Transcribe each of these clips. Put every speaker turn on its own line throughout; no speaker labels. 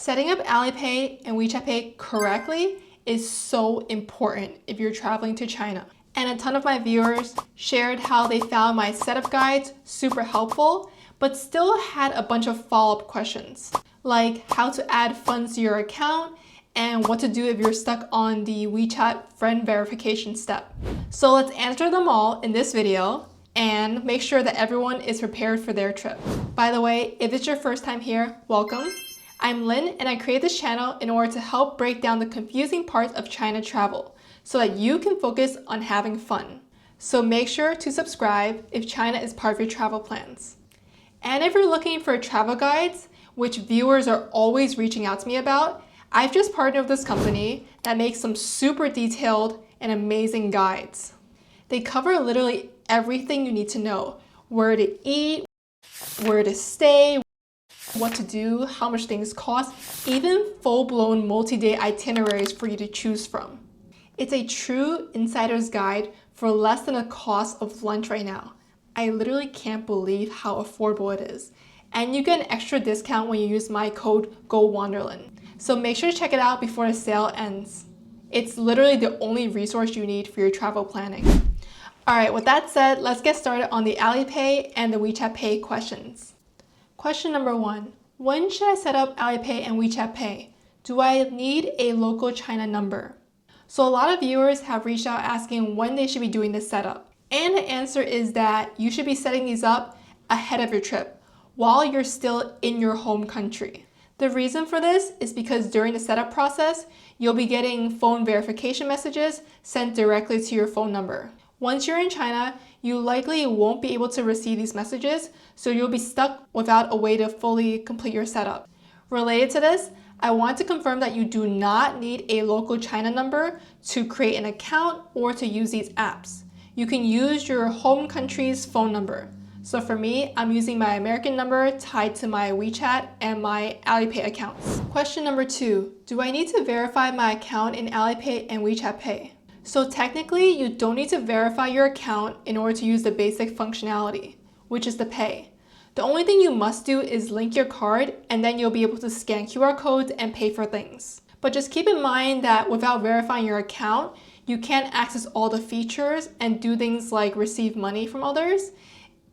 Setting up Alipay and WeChat Pay correctly is so important if you're traveling to China. And a ton of my viewers shared how they found my setup guides super helpful, but still had a bunch of follow-up questions, like how to add funds to your account and what to do if you're stuck on the WeChat friend verification step. So let's answer them all in this video and make sure that everyone is prepared for their trip. By the way, if it's your first time here, welcome. I'm Lynn, and I created this channel in order to help break down the confusing parts of China travel so that you can focus on having fun. So make sure to subscribe if China is part of your travel plans. And if you're looking for travel guides, which viewers are always reaching out to me about, I've just partnered with this company that makes some super detailed and amazing guides. They cover literally everything you need to know: where to eat, where to stay, what to do, how much things cost, even full-blown multi-day itineraries for you to choose from. It's a true insider's guide for less than the cost of lunch right now. I literally can't believe how affordable it is. And you get an extra discount when you use my code GOWANDERLAND. So make sure to check it out before the sale ends. It's literally the only resource you need for your travel planning. Alright, with that said, let's get started on the Alipay and the WeChat Pay questions. Question number 1. When should I set up Alipay and WeChat Pay? Do I need a local China number? So a lot of viewers have reached out asking when they should be doing this setup. And the answer is that you should be setting these up ahead of your trip, while you're still in your home country. The reason for this is because during the setup process, you'll be getting phone verification messages sent directly to your phone number. Once you're in China, you likely won't be able to receive these messages, so you'll be stuck without a way to fully complete your setup. Related to this, I want to confirm that you do not need a local China number to create an account or to use these apps. You can use your home country's phone number. So for me, I'm using my American number tied to my WeChat and my Alipay accounts. Question number 2, do I need to verify my account in Alipay and WeChat Pay? So technically, you don't need to verify your account in order to use the basic functionality, which is the pay. The only thing you must do is link your card, and then you'll be able to scan QR codes and pay for things. But just keep in mind that without verifying your account, you can't access all the features and do things like receive money from others,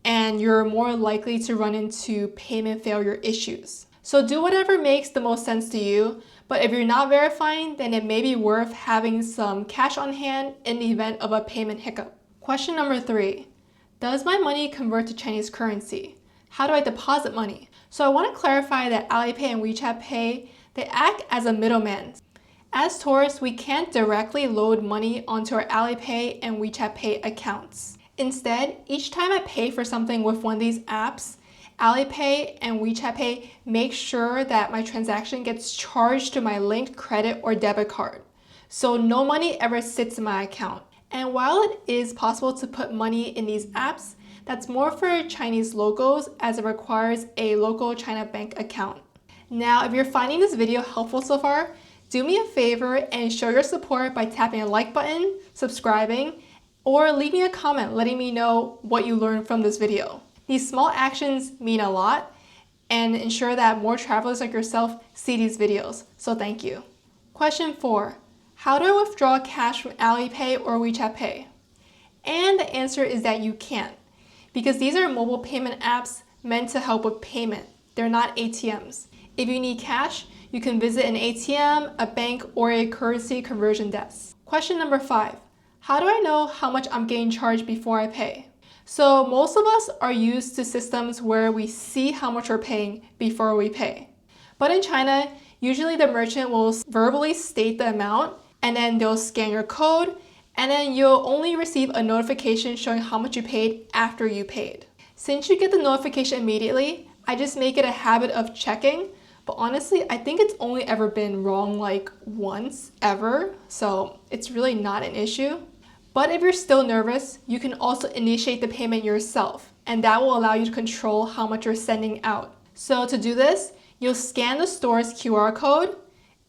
and you're more likely to run into payment failure issues. So do whatever makes the most sense to you, but if you're not verifying, then it may be worth having some cash on hand in the event of a payment hiccup. Question number 3, does my money convert to Chinese currency? How do I deposit money? So I want to clarify that Alipay and WeChat Pay, they act as a middleman. As tourists, we can't directly load money onto our Alipay and WeChat Pay accounts. Instead, each time I pay for something with one of these apps, Alipay and WeChat Pay make sure that my transaction gets charged to my linked credit or debit card. So no money ever sits in my account. And while it is possible to put money in these apps, that's more for Chinese locals as it requires a local China bank account. Now, if you're finding this video helpful so far, do me a favor and show your support by tapping a like button, subscribing, or leaving a comment letting me know what you learned from this video. These small actions mean a lot and ensure that more travelers like yourself see these videos, so thank you. Question 4, how do I withdraw cash from Alipay or WeChat Pay? And the answer is that you can't, because these are mobile payment apps meant to help with payment. They're not ATMs. If you need cash, you can visit an ATM, a bank, or a currency conversion desk. Question number 5, how do I know how much I'm getting charged before I pay? So most of us are used to systems where we see how much we're paying before we pay. But in China, usually the merchant will verbally state the amount, and then they'll scan your code, and then you'll only receive a notification showing how much you paid after you paid. Since you get the notification immediately, I just make it a habit of checking, but honestly, I think it's only ever been wrong like once ever, so it's really not an issue. But if you're still nervous, you can also initiate the payment yourself, and that will allow you to control how much you're sending out. So to do this, you'll scan the store's QR code,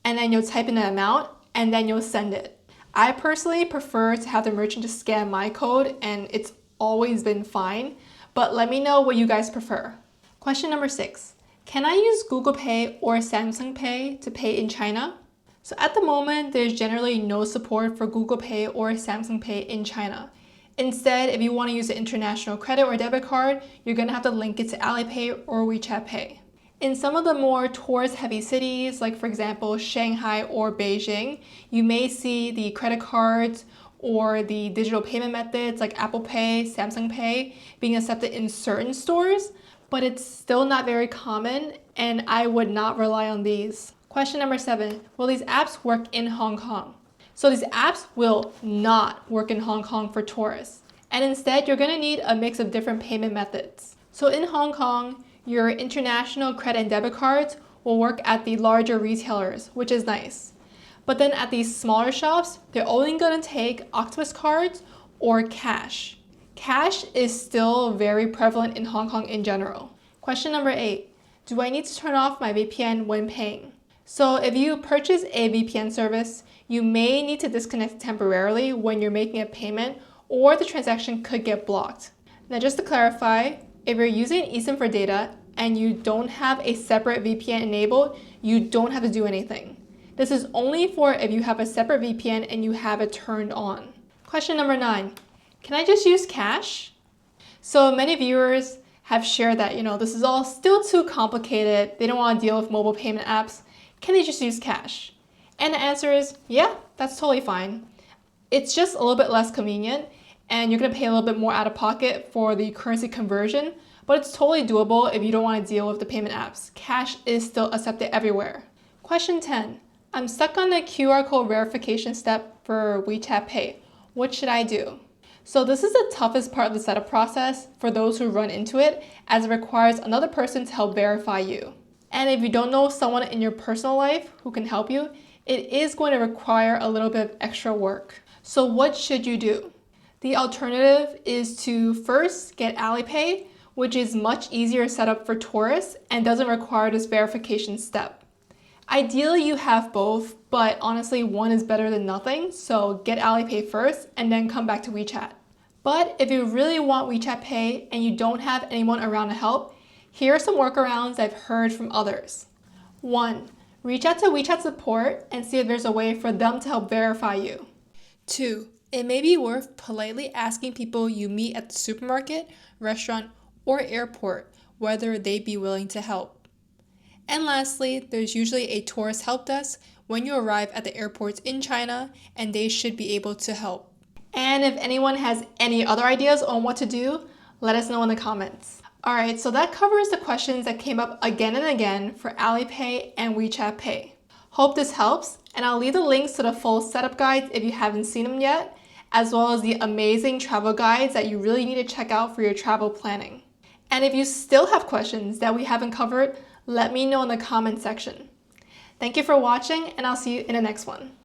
and then you'll type in the amount, and then you'll send it. I personally prefer to have the merchant just scan my code, and it's always been fine, but let me know what you guys prefer. Question number 6, Can I use Google Pay or Samsung Pay to pay in China? So at the moment, there's generally no support for Google Pay or Samsung Pay in China. Instead, if you want to use an international credit or debit card, you're going to have to link it to Alipay or WeChat Pay. In some of the more tourist-heavy cities, like for example, Shanghai or Beijing, you may see the credit cards or the digital payment methods like Apple Pay, Samsung Pay being accepted in certain stores, but it's still not very common, and I would not rely on these. Question number 7, will these apps work in Hong Kong? So these apps will not work in Hong Kong for tourists, and instead you're going to need a mix of different payment methods. So in Hong Kong, your international credit and debit cards will work at the larger retailers, which is nice. But then at these smaller shops, they're only going to take Octopus cards or cash. Cash is still very prevalent in Hong Kong in general. Question number 8, do I need to turn off my VPN when paying? So if you purchase a VPN service, you may need to disconnect temporarily when you're making a payment, or the transaction could get blocked. Now just to clarify, if you're using eSIM for data and you don't have a separate VPN enabled, you don't have to do anything. This is only for if you have a separate VPN and you have it turned on. Question number 9, can I just use cash? So many viewers have shared that, this is all still too complicated. They don't want to deal with mobile payment apps. Can they just use cash? And the answer is, yeah, that's totally fine. It's just a little bit less convenient, and you're going to pay a little bit more out of pocket for the currency conversion, but it's totally doable if you don't want to deal with the payment apps. Cash is still accepted everywhere. Question 10. I'm stuck on the QR code verification step for WeChat Pay. What should I do? So this is the toughest part of the setup process for those who run into it, as it requires another person to help verify you. And if you don't know someone in your personal life who can help you, it is going to require a little bit of extra work. So what should you do? The alternative is to first get Alipay, which is much easier set up for tourists and doesn't require this verification step. Ideally, you have both, but honestly, one is better than nothing, so get Alipay first and then come back to WeChat. But if you really want WeChat Pay and you don't have anyone around to help, here are some workarounds I've heard from others. 1. Reach out to WeChat support and see if there's a way for them to help verify you. 2. It may be worth politely asking people you meet at the supermarket, restaurant, or airport whether they'd be willing to help. And lastly, there's usually a tourist help desk when you arrive at the airports in China, and they should be able to help. And if anyone has any other ideas on what to do, let us know in the comments. Alright, so that covers the questions that came up again and again for Alipay and WeChat Pay. Hope this helps, and I'll leave the links to the full setup guides if you haven't seen them yet, as well as the amazing travel guides that you really need to check out for your travel planning. And if you still have questions that we haven't covered, let me know in the comment section. Thank you for watching, and I'll see you in the next one.